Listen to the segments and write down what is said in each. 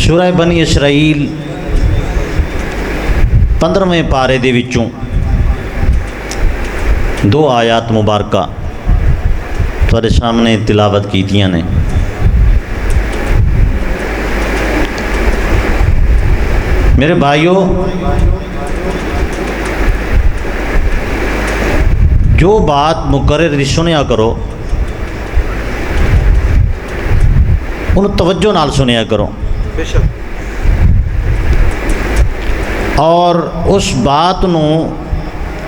سورہ بنی اسرائیل 15ویں پارے دے وچوں 2 آیات مبارکہ تھوڑے سامنے تلاوت کیتیاں نے۔ میرے بھائیو، جو بات مقرر دی سنیا کرو انہوں توجہ نال سنیا کرو، اور اس بات نو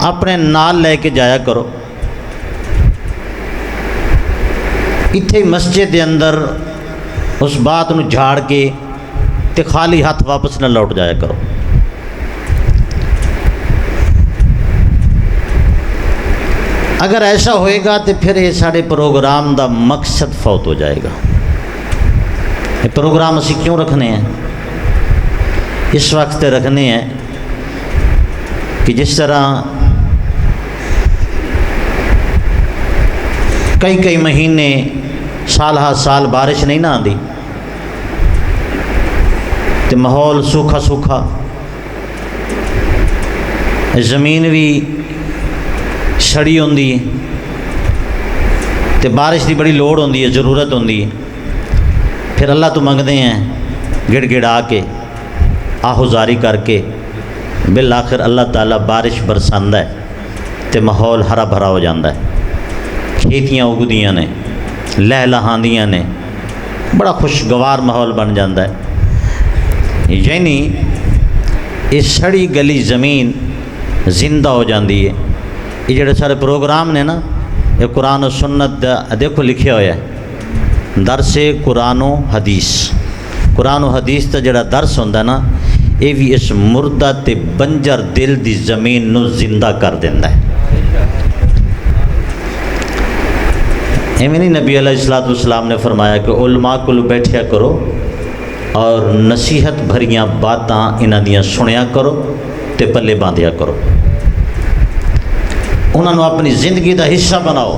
اپنے نال لے کے جایا کرو۔ اتھے مسجد دے اندر اس بات نو جھاڑ کے تے خالی ہاتھ واپس نہ لوٹ جایا کرو۔ اگر ایسا ہوئے گا تو پھر یہ سارے پروگرام دا مقصد فوت ہو جائے گا۔ یہ پروگرام اسی کیوں رکھنے ہیں؟ اس وقت رکھنے ہیں کہ جس طرح کئی مہینے سال ہا سال بارش نہیں نہ آتی تو ماحول سوکھا سوکھا، زمین بھی سڑی ہوندی ہے تو بارش کی بڑی لوڑ ہوندی ہے، ضرورت ہوندی ہے۔ پھر اللہ تو منگتے ہیں گڑ گڑا کے، آہوزاری کر کے، بالآخر اللہ تعالیٰ بارش برساندا ہے تو ماحول ہرا بھرا ہو جاتا ہے، کھیتیاں اگدیاں نے، لہلہاندیاں نے، بڑا خوشگوار ماحول بن جاتا ہے۔ یعنی یہ سڑی گلی زمین زندہ ہو جاتی ہے۔ یہ جڑے سارے پروگرام نے نا، یہ قرآن و سنت دیکھو لکھیا ہوا ہے، درس قرآن و حدیث۔ قرآن و حدیث کا جڑا درس ہوتا ہے نا، یہ بھی اس مردہ تے بنجر دل دی زمین نو زندہ کر دینا ہے۔ ایمینی نبی علیہ السلام نے فرمایا کہ علماء کو بیٹھیا کرو اور نصیحت بھریاں باتاں انہاں دیاں سنیا کرو تے پلے باندھیا کرو، انہاں نو اپنی زندگی دا حصہ بناؤ۔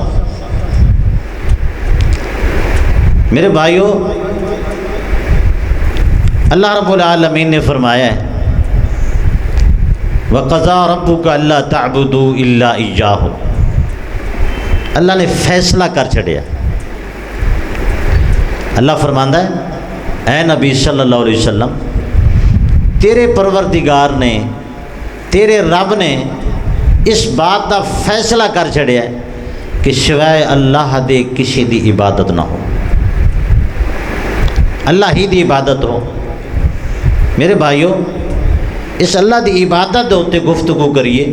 میرے بھائیو، اللہ رب العالمین نے فرمایا ہے وَقَضَىٰ رَبُّكَ أَلَّا تَعْبُدُوا إِلَّا إِيَّاهُ۔ اللہ نے فیصلہ کر چھڑیا۔ اللہ فرماندا ہے، اے نبی صلی اللہ علیہ وسلم، تیرے پروردگار نے، تیرے رب نے اس بات کا فیصلہ کر چھڑیا ہے کہ سوائے اللہ دے کسی دی عبادت نہ ہو، اللہ ہی دی عبادت ہو۔ میرے بھائیو، اس اللہ دی عبادت دے ہوتے گفتگو کریے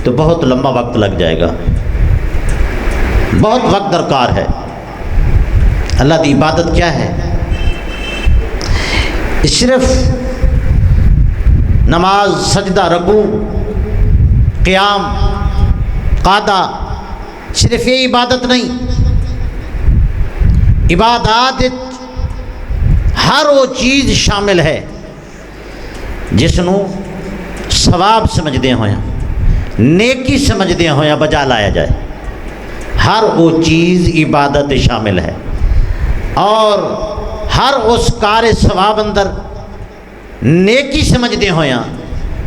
تو بہت لمبا وقت لگ جائے گا، بہت وقت درکار ہے۔ اللہ دی عبادت کیا ہے؟ صرف نماز، سجدہ، رکوع، قیام، قعدہ، صرف یہ عبادت نہیں۔ عبادات ہر وہ چیز شامل ہے جس نو ثواب سمجھدے ہویا، نیکی سمجھدے ہویا بجا لایا جائے، ہر وہ چیز عبادت شامل ہے۔ اور ہر اس کار ثواب اندر نیکی سمجھدے ہویا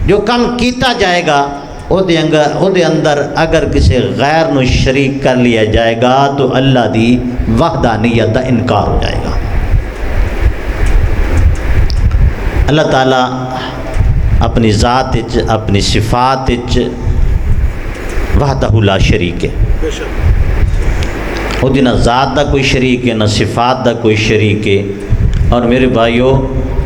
جو کم کیتا جائے گا، او دے اندر اگر کسی غیر نو شریک کر لیا جائے گا تو اللہ دی وحدانیت دا انکار ہو جائے گا۔ اللہ تعالیٰ اپنی ذات وچ، اپنی صفات وچ وحدہ لا شریک ہے۔ وہ نہ ذات دا کوئی شریک ہے، نہ صفات دا کوئی شریک ہے۔ اور میرے بھائیو،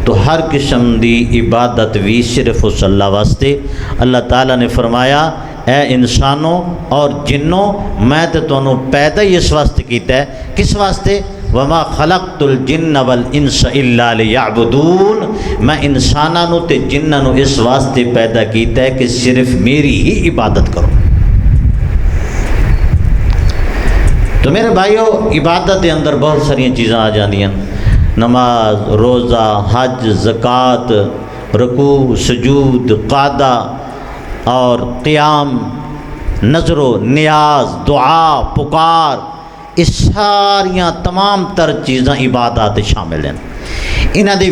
تو ہر قسم دی عبادت بھی صرف اس اللہ واسطے۔ اللہ تعالیٰ نے فرمایا، اے انسانوں اور جنوں، میں تو تمہیں پیدا ہی اس واسطے کیتا ہے۔ کس واسطے؟ وَمَا خَلَقْتُ الْجِنَّ وَالْإِنسَ إِلَّا لِيَعْبُدُونَ۔ میں انسانوں تے جنوں اس واسطے پیدا کیتا ہے کہ صرف میری ہی عبادت کرو۔ تو میرے بھائیو، عبادت کے اندر بہت ساری چیزاں آ جاندیاں، نماز، روزہ، حج، زکوٰۃ، رکوع، سجود، قعدہ اور قیام، نظر و نیاز، دعا، پکار، اس ساریاں تمام تر چیزاں عبادات شامل ہیں۔ انہاں دے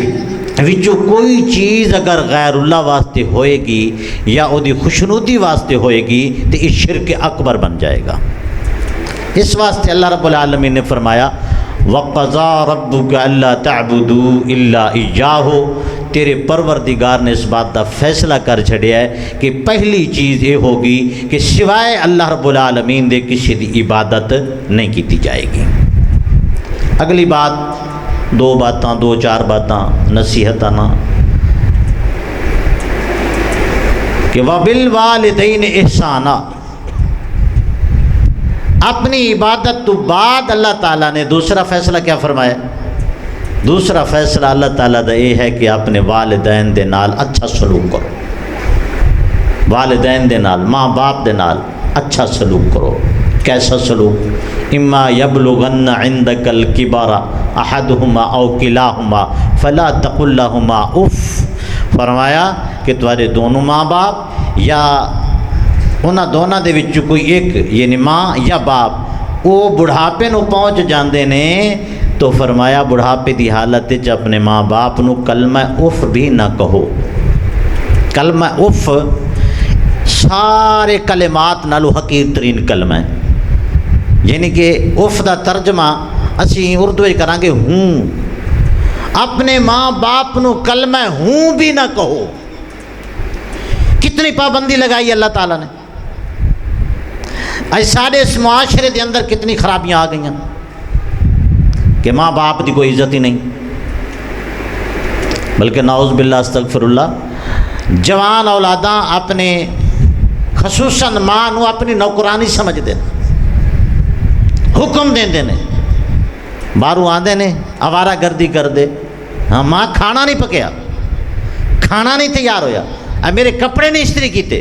وچوں کوئی چیز اگر غیر اللہ واسطے ہوئے گی یا وہ دی خوشنودی واسطے ہوئے گی تو یہ شرک اکبر بن جائے گا۔ اس واسطے اللہ رب العالمین نے فرمایا وَقَضَىٰ رَبُّكَ أَلَّا تَعْبُدُوا إِلَّا إِيَّاهُ، تیرے پروردگار نے اس بات کا فیصلہ کر چھڑیا ہے کہ پہلی چیز یہ ہوگی کہ سوائے اللہ رب العالمین دے کسی دی عبادت نہیں کی جائے گی۔ اگلی بات دو چار باتاں نصیحتاں کہ وَبِالْوَالِدَيْنِ إِحْسَانًا، اپنی عبادت تو بعد اللہ تعالیٰ نے دوسرا فیصلہ کیا فرمایا؟ دوسرا فیصلہ اللہ تعالیٰ دا یہ ہے کہ اپنے والدین دے نال اچھا سلوک کرو، والدین دے نال، ماں باپ دے نال اچھا سلوک کرو۔ کیسا سلوک؟ اما یبلغن عندک الکبر احدہما او کلاہما فلا تقل لہما اف، فرمایا کہ تمہارے دونوں ماں باپ یا انہاں دونوں دے وچ کوئی ایک یعنی ماں یا باپ وہ بڑھاپے نو پہنچ جاندے نے تو فرمایا بڑھاپے دی حالت وچ اپنے ماں باپ نو کلمہ اف بھی نہ کہو۔ کلمہ اف سارے کلمات نالو حقیر ترین کلمہ ہے، یعنی کہ اف دا ترجمہ اسی اردو وچ کران گے ہوں، اپنے ماں باپ نو کلمہ ہوں بھی نہ کہو۔ کتنی پابندی لگائی اللہ تعالیٰ نے، آج سارے اس معاشرے دے اندر کتنی خرابیاں آ گئیں کہ ماں باپ دی کوئی عزت ہی نہیں، بلکہ نعوذ باللہ استغفر اللہ، جوان اولاداں اپنے خصوصاً ماں نو اپنی نوکرانی سمجھ دے، حکم دیں نے، باہروں آندے نے آوارہ گردی کر دے، ہاں ماں کھانا نہیں پکیا، کھانا نہیں تیار ہویا، میرے کپڑے نہیں استری کیتے،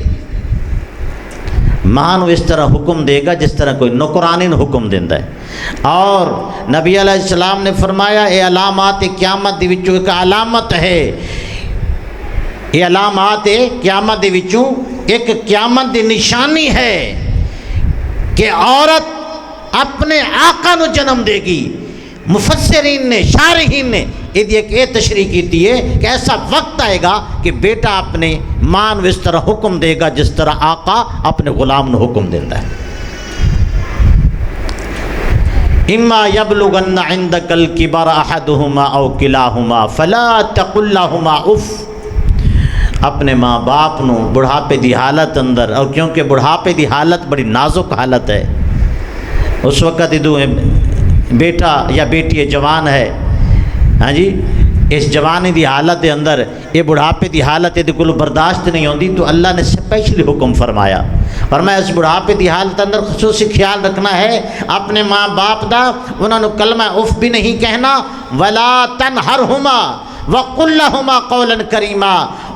ماں نو اس طرح حکم دے گا جس طرح کوئی نوکرانی نو حکم دیندا ہے۔ اور نبی علیہ السلام نے فرمایا اے علامات قیامت دی وچوں ایک علامت ہے، یہ علامات قیامت دی وچوں ایک قیامت دی نشانی ہے کہ عورت اپنے آقا نو جنم دے گی۔ مفسرین نے، شارحین نے یہ تشریح کیتی ہے کہ ایسا وقت آئے گا کہ بیٹا اپنے ماں نو اس طرح حکم دے گا جس طرح آقا اپنے غلام نو حکم دیتا ہے۔ اما یبلغن عندک الکبر احدہما او کلاہما فلا تقل لہما اف، اپنے ماں باپ نو بڑھاپے دی حالت اندر، اور کیونکہ بڑھاپے دی حالت بڑی نازک حالت ہے، اس وقت ادو بیٹا یا بیٹی جوان ہے، ہاں جی اس جوانی دی حالت دے اندر یہ بڑھاپے دی حالت دے کلو برداشت نہیں ہوندی تو اللہ نے سپیشلی حکم فرمایا اس بڑھاپے دی حالت اندر خصوصی خیال رکھنا ہے اپنے ماں باپ دا، انہوں نے کلمہ اف بھی نہیں کہنا، ولا تنہرہما وقل لہما قولا کریما،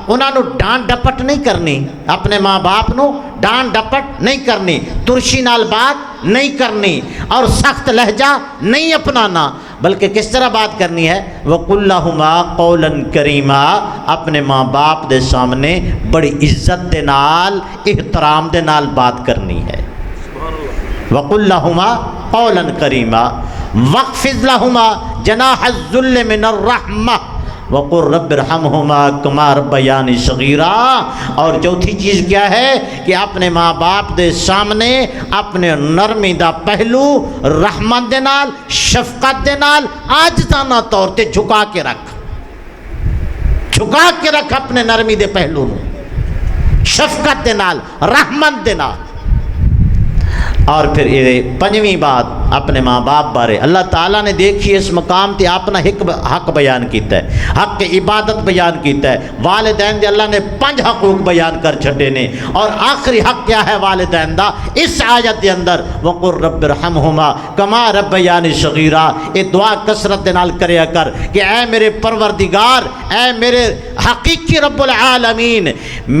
انہوں نے ڈانٹ ڈپٹ نہیں کرنی، اپنے ماں باپ نو ڈانٹ ڈپٹ نہیں کرنی، ترشی نال بات نہیں کرنی اور سخت لہجہ نہیں اپنانا، بلکہ کس طرح بات کرنی ہے؟ وَقُلْ لَهُمَا قَوْلًا كَرِيمًا، اپنے ماں باپ دے سامنے بڑی عزت دے نال احترام دے نال بات کرنی ہے۔ وَقُلْ لَهُمَا قَوْلًا كَرِيمًا وَاخْفِضْ لَهُمَا جَنَاحَ الذُّلِّ مِنَ الرَّحْمَةِ وَقُلْ رَبِّ ارْحَمْهُمَا كَمَا رَبَّيَانِي صَغِيرًا، اور چوتھی چیز کیا ہے کہ اپنے ماں باپ دے سامنے اپنے نرمی دا پہلو رحمت دے نال، شفقت دے نال عاجزانہ طور تے جھکا کے رکھ اپنے نرمی دے پہلو نو، شفقت دے نال، رحمت دے نال۔ اور پھر یہ پنجویں بات اپنے ماں باپ بارے اللہ تعالیٰ نے دیکھی اس مقام تے اپنا حق بیان کیتا ہے، حق عبادت بیان کیتا ہے، والدین دے اللہ نے 5 حقوق بیان کر چھٹے نے، اور آخری حق کیا ہے والدین دا اس آیت دے اندر؟ وَقُلْ رَبِّ ارْحَمْهُمَا كَمَا رَبَّيَانِي صَغِيرًا، یہ دعا کثرت دے نال کریا کر کہ اے میرے پروردگار، اے میرے حقیقی رب العالمین،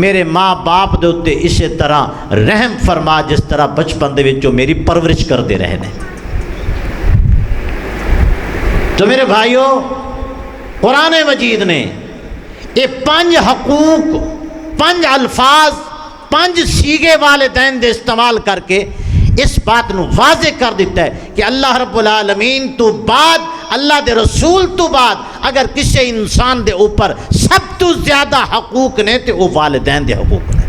میرے ماں باپ دے اتے اسی طرح رحم فرما جس طرح بچپن دے جو میری پرورش کر دے رہے ہیں۔ تو میرے بھائیوں، قرآن مجید نے یہ 5 حقوق، 5 الفاظ، 5 سیغے والدین دے استعمال کر کے اس بات نو واضح کر دیتا ہے کہ اللہ رب العالمین تو بعد اللہ دے رسول تو بعد اگر کسی انسان دے اوپر سب تو زیادہ حقوق نے تو وہ والدین دے حقوق نے.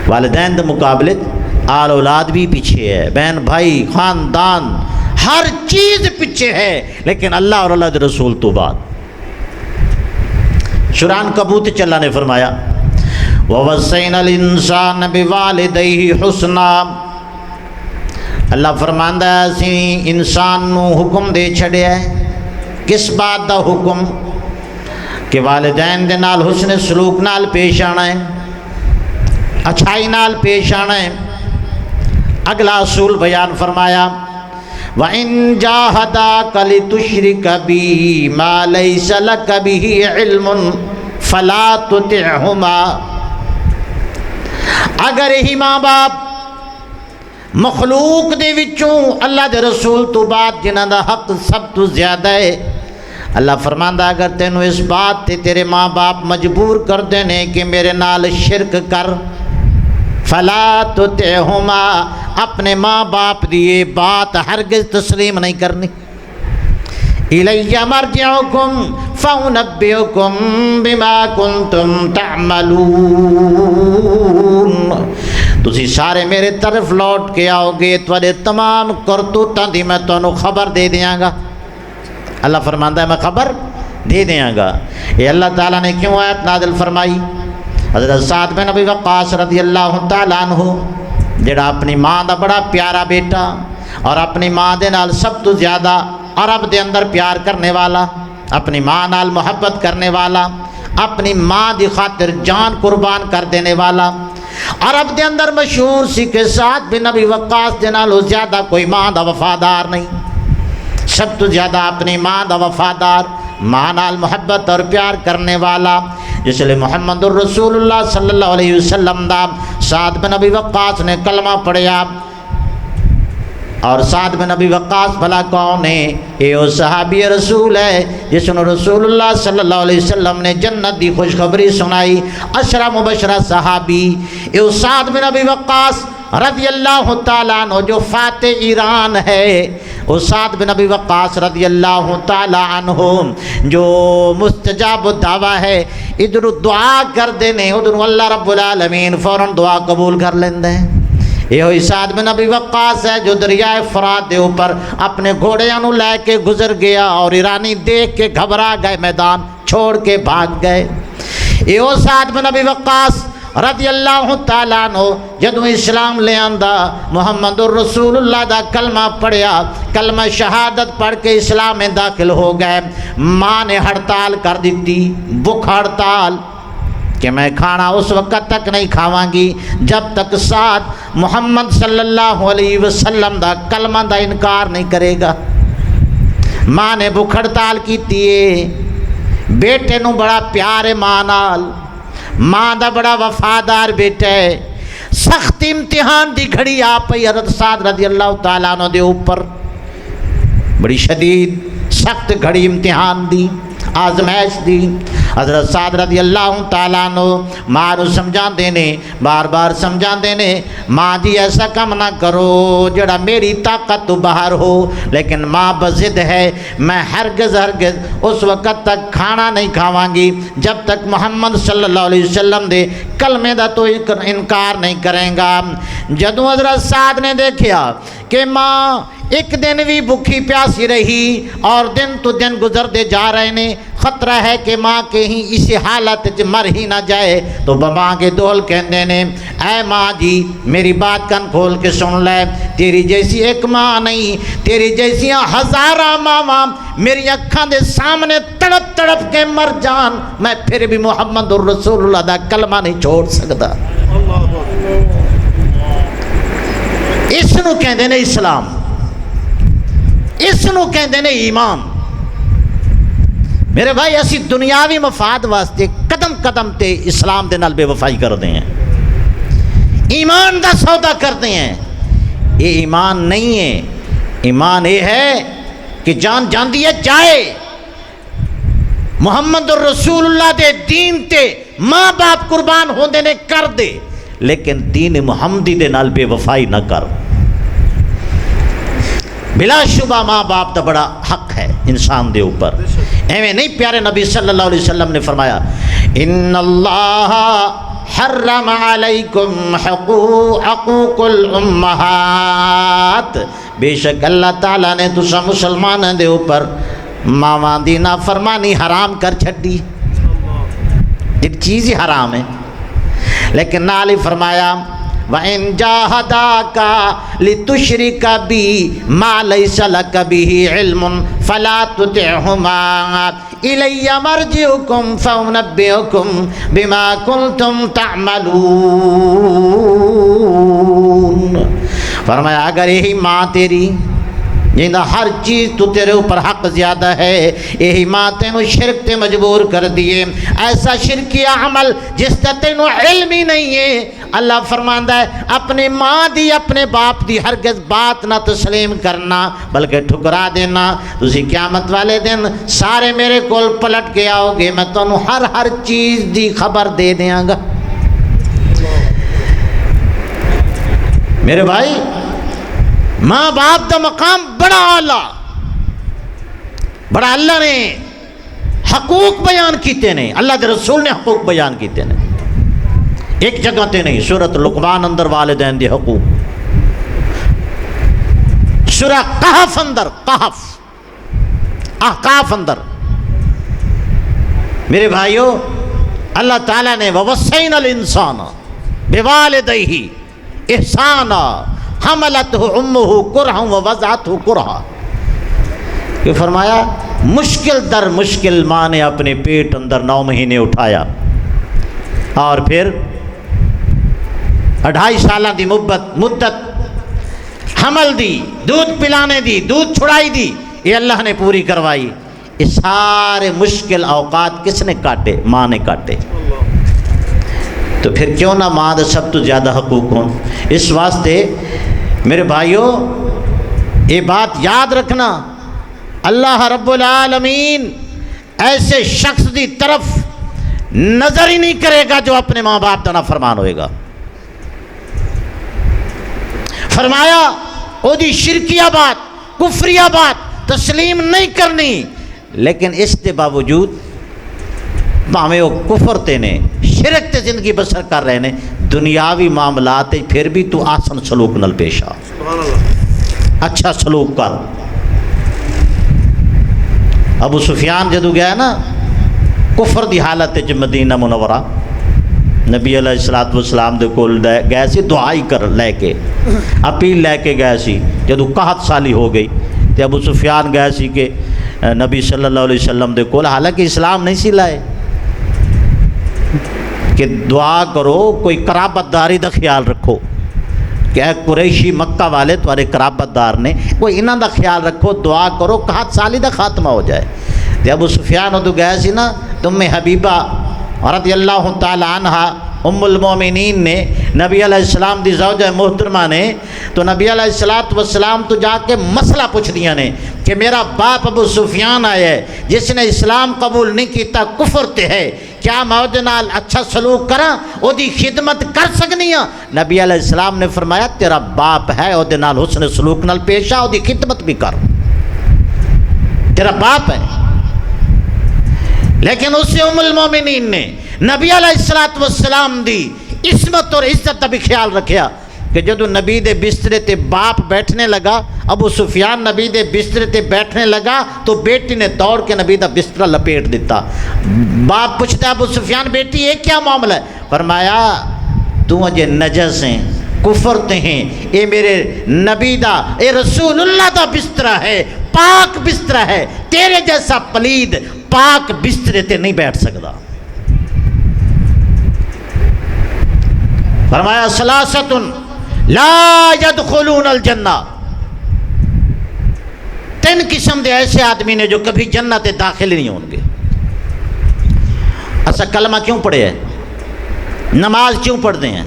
والدین دے مقابلے آل اولاد بھی پیچھے ہے، بہن بھائی خاندان ہر چیز پیچھے ہے، لیکن اللہ اور اللہ دے رسول تو بعد. سورہ کبوت اللہ نے فرمایا وَوَصَّيْنَا الْإِنسَانَ بِوَالِدَيْهِ حُسْنًا. اللہ فرماندا ہے اسی انسان نو حکم دے چھڑیا ہے. کس بات دا حکم؟ کہ والدین دے نال حسن سلوک نال پیش آنا ہے، اچھائی نال پیش آنا ہے. اگلا اصول بیان فرمایا وَإِن جَاهَدَاكَ لِتُشْرِكَ بِي مَا لَيْسَ لَكَ بِهِ عِلْمٌ فَلَا تُطِعْهُمَا. اگر ہی ماں باپ مخلوق دے وچوں اللہ دے رسول تو بعد جنہاں دا حق سب تو زیادہ ہے، اللہ فرماندا اگر تینوں اس بات تے تیرے ماں باپ مجبور کر دینے کہ میرے نال شرک کر، فلا تطعہما، اپنے ماں باپ دی یہ بات ہرگز تسلیم نہیں کرنی. الی مرجعکم فانبئکم بما کنتم تعملون. تسی سارے میرے طرف لوٹ کے آؤ گے، تواڈے تمام کرتوتاں دی میں تانوں خبر دے دیاں گا. اللہ فرماندا ہے میں خبر دے دیاں گا. یہ اللہ تعالیٰ نے کیوں آیت نازل فرمائی؟ حضرت سعد بن ابی وقاص رضی اللہ تعالیٰ عنہ جڑا اپنی ماں دا بڑا پیارا بیٹا اور اپنی ماں دے نال سب تو زیادہ عرب دے اندر پیار کرنے والا، اپنی ماں نال محبت کرنے والا، اپنی ماں دی خاطر جان قربان کر دینے والا، عرب دے اندر مشہور سی کہ سعد بن ابی وقاص دے نالوں زیادہ کوئی ماں دا وفادار نہیں. سب تو زیادہ اپنی ماں دا وفادار، ماں نال محبت اور پیار کرنے والا، جس لئے محمد الرسول اللہ صلی اللہ علیہ وسلم دا سعد بن ابی وقاص نے کلمہ پڑھیا. اور سعد بن ابی وقاص بھلا کون ہے؟ یہ وہ صحابی رسول ہے جس نے رسول اللہ صلی اللہ علیہ وسلم نے جنت دی خوشخبری سنائی. عشرہ مبشرہ صحابی یہ وہ سعد بن ابی وقاص رضی اللہ تعالیٰ عنہ جو فاتح ایران ہے، وہ سعد بن ابی وقاص رضی اللہ تعالیٰ عنہ جو مستجاب الدعویٰ ہے. ادھر دعا کر دینے ادھر اللہ رب العالمین فوراً دعا قبول کر لیندے ہیں. یہ ہوئی سعد بن ابی وقاص ہے جو دریائے فرات دے اوپر اپنے گھوڑیاں نو لے کے گزر گیا اور ایرانی دیکھ کے گھبرا گئے، میدان چھوڑ کے بھاگ گئے. یہ وہ سعد بن ابی وقاص رضی اللہ تعالیٰ عنہ جدوں اسلام لے آندا، محمد الرسول اللہ دا کلمہ پڑھیا، کلمہ شہادت پڑھ کے اسلام میں داخل ہو گئے. ماں نے ہڑتال کر دیتی، بھوک ہڑتال کہ میں کھانا اس وقت تک نہیں کھاواں گی جب تک سعد محمد صلی اللہ علیہ وسلم دا کلمہ دا انکار نہیں کرے گا. ماں نے بھوک ہڑتال کیتی ہے. بیٹے نو بڑا پیار ہے ماں نال، ماں دا بڑا وفادار بیٹا ہے. سخت امتحان دی گھڑی آ پئی حضرت سعد رضی اللہ تعالیٰ عنہ دے اوپر، بڑی شدید سخت گھڑی امتحان دی، آزمائش دی. حضرت سعد رضی اللہ تعالیٰ عنہ ماں نو سمجھا دینے، بار بار سمجھا دینے، ماں جی ایسا کم نہ کرو جڑا میری طاقت تو باہر ہو. لیکن ماں بضد ہے، میں ہرگز اس وقت تک کھانا نہیں کھاواں گی جب تک محمد صلی اللہ علیہ وسلم دے کلمے دا تو انکار نہیں کریں گا. جدوں حضرت سعد نے دیکھیا کہ ماں ایک دن بھی بھوکی پیاسی رہی اور دن تو دن گزرتے جا رہے ہیں، خطرہ ہے کہ ماں کہیں اسی حالت مر ہی نہ جائے، تو ماں کے دول کہندے نے اے ماں جی میری بات کن کھول کے سن لے، تیری جیسی ایک ماں نہیں، تیری جیسی ہزارہ ماں میری اکھاں دے سامنے تڑپ تڑپ کے مر جان، میں پھر بھی محمد الرسول اللہ دا کلمہ نہیں چھوڑ سکتا. اس نو کہندے نے اسلام، اس نو کہندے نے ایمان. میرے بھائی اسی دنیاوی مفاد واسطے قدم قدم تے اسلام دے نال بے وفائی کرتے ہیں، ایمان دا سودا کرتے ہیں. یہ ایمان نہیں ہے. ایمان یہ ہے کہ جان جاندی ہے جائے، محمد الرسول اللہ دے دین تے ماں باپ قربان ہوندے نے کر دے، لیکن دین محمدی دے نال بے وفائی نہ کر. بلا شبہ ماں باپ دا بڑا حق ہے انسان دے اوپر، ایویں نہیں پیارے نبی صلی اللہ علیہ وسلم نے فرمایا ان اللہ حرم علیکم حقوق الامہات، بے شک اللہ تعالیٰ نے تسا مسلمانوں دے اوپر ماواں دی نافرمانی حرام کر چھڈی، ایک چیز ہی حرام ہے، لیکن نال ہی فرمایا وَإِن جَاهَدَاكَ لِتُشْرِكَ بِي مَا لَيْسَ لَكَ بِهِ عِلْمٌ فَلَا تُطِعْهُمَا إِلَيَّ مَرْجِعُكُمْ فَأُنَبِّئُكُمْ بِمَا كُنْتُمْ تَعْمَلُونَ۔ فرمایا اگر یہی ماں تیری جہاں ہر چیز تو تیرے اوپر حق زیادہ ہے، یہی ماں تینوں شرک تے مجبور کر دیے، ایسا شرکیہ عمل جس تے تینوں علم ہی نہیں ہے، اللہ فرماندا ہے اپنی ماں دی اپنے باپ دی ہرگز بات نہ تسلیم کرنا بلکہ ٹھکرا دینا۔ تسی قیامت والے دن سارے میرے کول پلٹ کے آؤ گے، میں تانوں ہر چیز دی خبر دے دیاں گا۔ میرے بھائی ماں باپ دا مقام بڑا اعلیٰ، بڑا اللہ نے حقوق بیان کیتے نے، اللہ دے رسول نے حقوق بیان کیتے نے، ایک جگہ تے نہیں، سورۃ لقمان اندر والدین دے حقوق، سورہ قحف اندر، احقاف اندر۔ میرے بھائیو اللہ تعالیٰ نے وَوَصَّيْنَا الْإِنسَانَ بِوَالِدَيْهِ احسانا حملتہ امہ کرہا ووضعتہ کرہا، کہ فرمایا مشکل در مشکل ماں نے اپنے پیٹ اندر 9 مہینے اٹھایا، اور پھر 2.5 سالہ دی مدت حمل دی، دودھ پلانے دی، دودھ چھڑائی دی، یہ اللہ نے پوری کروائی۔ یہ سارے مشکل اوقات کس نے کاٹے؟ ماں نے کاٹے۔ تو پھر کیوں نہ ماں دے سب تو زیادہ حقوق ہوں؟ اس واسطے میرے بھائیو یہ بات یاد رکھنا، اللہ رب العالمین ایسے شخص دی طرف نظر ہی نہیں کرے گا جو اپنے ماں باپ دا نافرمان ہوئے گا۔ فرمایا او دی شرکیہ بات، کفریہ بات تسلیم نہیں کرنی، لیکن اس کے باوجود بھاویں وہ کفر تے نے شرک تے زندگی بسر کر رہے نے، دنیاوی معاملات پھر بھی تو آسن سلوک نل پیش آ، اچھا سلوک کر۔ ابو سفیان جدو گیا نا کفر دی حالت مدینہ منورہ، نبی علیہ السلام دے کول گئے سی دعائی کر لے کے، اپیل لے کے گئے سی، جدو 61 سالی ہو گئی تے ابو سفیان گئے سی کہ نبی صلی اللہ علیہ وسلم دے کول، حالانکہ اسلام نہیں سی لائے، کہ دعا کرو کوئی قرابت داری دا خیال رکھو، کہ اے قریشی مکہ والے تمہارے قرابت دار نے، کوئی انہاں دا خیال رکھو، دعا کرو 61 سالی دا خاتمہ ہو جائے۔ تے ابو سفیان ادو گئے سی نا، ام حبیبہ رضی اللہ تعالی عنہ ام المومنین نے نبی علیہ السلام دی زوجہ محترمہ نے، تو نبی علیہ السلام تو جا کے مسئلہ پوچھ دیا نے کہ میرا باپ ابو سفیان آیا ہے جس نے اسلام قبول نہیں کیتا، کفر تے ہے، کیا میں او دے نال اچھا سلوک کراں، او دی خدمت کر سکنی ہاں؟ نبی علیہ السلام نے فرمایا تیرا باپ ہے، او دے نال حسن سلوک نال پیش آ، او دی خدمت بھی کر، تیرا باپ ہے۔ لیکن اس سے ام المومنین نے نبی علیہ السلام دی عصمت اور عزت کا بھی خیال رکھیا، کہ جدو نبی دے بسترے تے باپ بیٹھنے لگا، ابو سفیان نبی دے بسترے تے بیٹھنے لگا تو بیٹی نے دوڑ کے نبی دا بسترہ لپیٹ دیتا۔ باپ پوچھتا ابو سفیان بیٹی یہ کیا معاملہ ہے؟ فرمایا تو مجھے نجس ہیں، کفر تے ہیں، اے میرے نبی دا، اے رسول اللہ دا بسترہ ہے، پاک بسترہ ہے، تیرے جیسا پلید پاک بسترے تے نہیں بیٹھ سکتا۔ فرمایا ثلاثۃ لا يدخلون الجنہ، 3 قسم دے ایسے آدمی نے جو کبھی جنت داخل نہیں ہوں گے۔ اچھا کلمہ کیوں پڑھے ہیں؟ نماز کیوں پڑھتے ہیں؟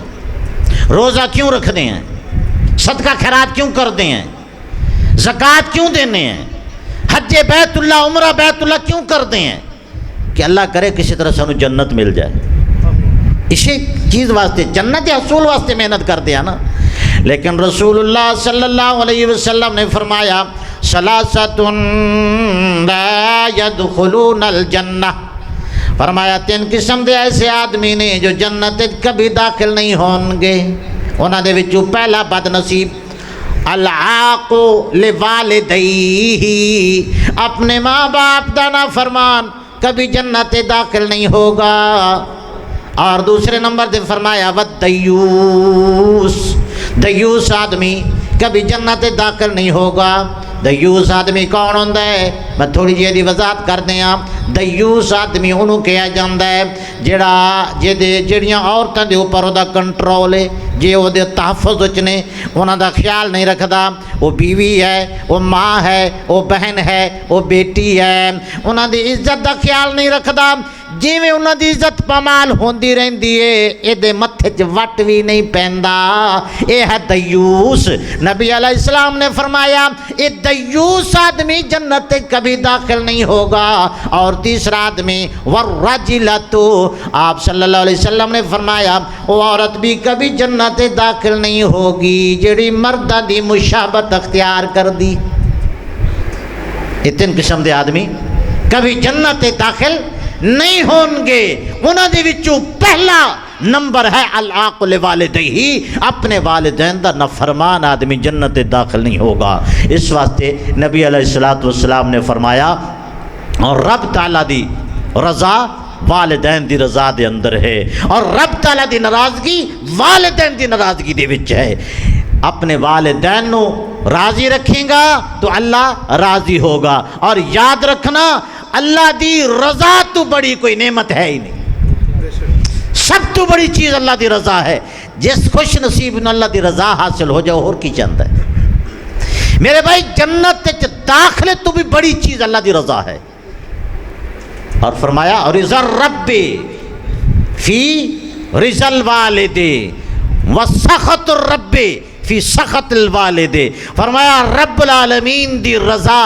روزہ کیوں رکھتے ہیں؟ صدقہ خیرات کیوں کرتے ہیں؟ زکوٰۃ کیوں دینے ہیں؟ حج بیت اللہ، عمرہ بیت اللہ کیوں کرتے ہیں؟ کہ اللہ کرے کسی طرح سانو جنت مل جائے، اسی چیز واسطے، جنت حصول واسطے محنت کر دیا نا۔ لیکن رسول اللہ صلی اللہ علیہ وسلم نے فرمایا ثلاثۃ لا يدخلون الجنہ، فرمایا 3 قسم دے ایسے آدمی نے جو جنت کبھی داخل نہیں ہون گے۔ انہاں دے وچوں پہلا بد نصیب العاق لوالدیہ، اپنے ماں باپ دا نافرمان کبھی جنت داخل نہیں ہوگا۔ اور دوسرے نمبر دے فرمایا والدیوس، دیوس آدمی کبھی جنت داخل نہیں ہوگا۔ دیوس آدمی کون ہوندا ہے؟ میں تھوڑی جی وضاحت کر دیاں۔ دیوس آدمی انہوں کہا جاندا ہے جڑیاں عورتاں دے اوپر او دا کنٹرول ہے، جے او دے تحفظ وچ نے، انہاں دا خیال نہیں رکھدا، وہ بیوی ہے، وہ ماں ہے، وہ بہن ہے، وہ بیٹی ہے، انہاں دی عزت دا خیال نہیں رکھدا، جیویں انہاں دی عزت پامال ہوندی رہندی ہے، اے دے متھے چ وٹ بھی نہیں پیندا، اے ہے دیوس۔ نبی علیہ السلام نے فرمایا اے دیوس آدمی جنت کبھی داخل نہیں ہوگا۔ اور تیسرا آدمی والرجلۃ، آپ صلی اللہ علیہ وسلم نے فرمایا وہ عورت بھی کبھی جنت داخل نہیں ہوگی جڑی مردہ دی مشابہت اختیار کر دی۔ یہ 3 قسم دے آدمی کبھی جنت داخل نہیں ہون گے۔ انہاں دے وچوں پہلا نمبر ہے العاق لوالدیہ، اپنے والدین دا نافرمان آدمی جنت داخل نہیں ہوگا۔ اس واسطے نبی علیہ السلام نے فرمایا اور رب تعالیٰ دی رضا والدین دی رضا دے اندر ہے، اور رب تعالیٰ دی ناراضگی والدین دی ناراضگی دے وچ ہے۔ اپنے والدین نو راضی رکھیں گا تو اللہ راضی ہوگا، اور یاد رکھنا اللہ دی رضا تو بڑی کوئی نعمت ہے ہی نہیں، سب تو بڑی چیز اللہ دی رضا ہے۔ جس خوش نصیب نو اللہ دی رضا حاصل ہو جائے اور کی چاہتا ہے؟ میرے بھائی جنت داخلے تو بھی بڑی چیز اللہ دی رضا ہے۔ اور فرمایا رضا الرب فی رضا الوالد وسخط الرب فی سخط الوالد، فرمایا رب العالمین دی رضا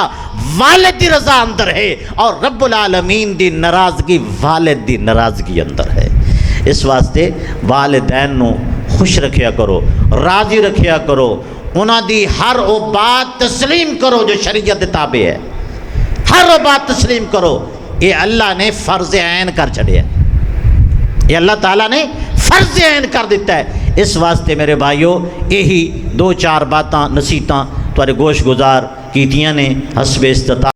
والد دی رضا اندر ہے، اور رب العالمین دی ناراضگی والد دی ناراضگی اندر ہے۔ اس واسطے والدین نو خوش رکھیا کرو، راضی رکھیا کرو، انہاں دی ہر وہ بات تسلیم کرو جو شریعت دے تابع ہے، ہر وہ بات تسلیم کرو۔ یہ اللہ نے فرض عین کر چھڑیا، یہ اللہ تعالیٰ نے فرض عین کر دیتا ہے۔ اس واسطے میرے بھائیو یہی 2-4 باتاں نصیحتاں تمہارے گوش گزار کیتیاں نے حسب استطاعت۔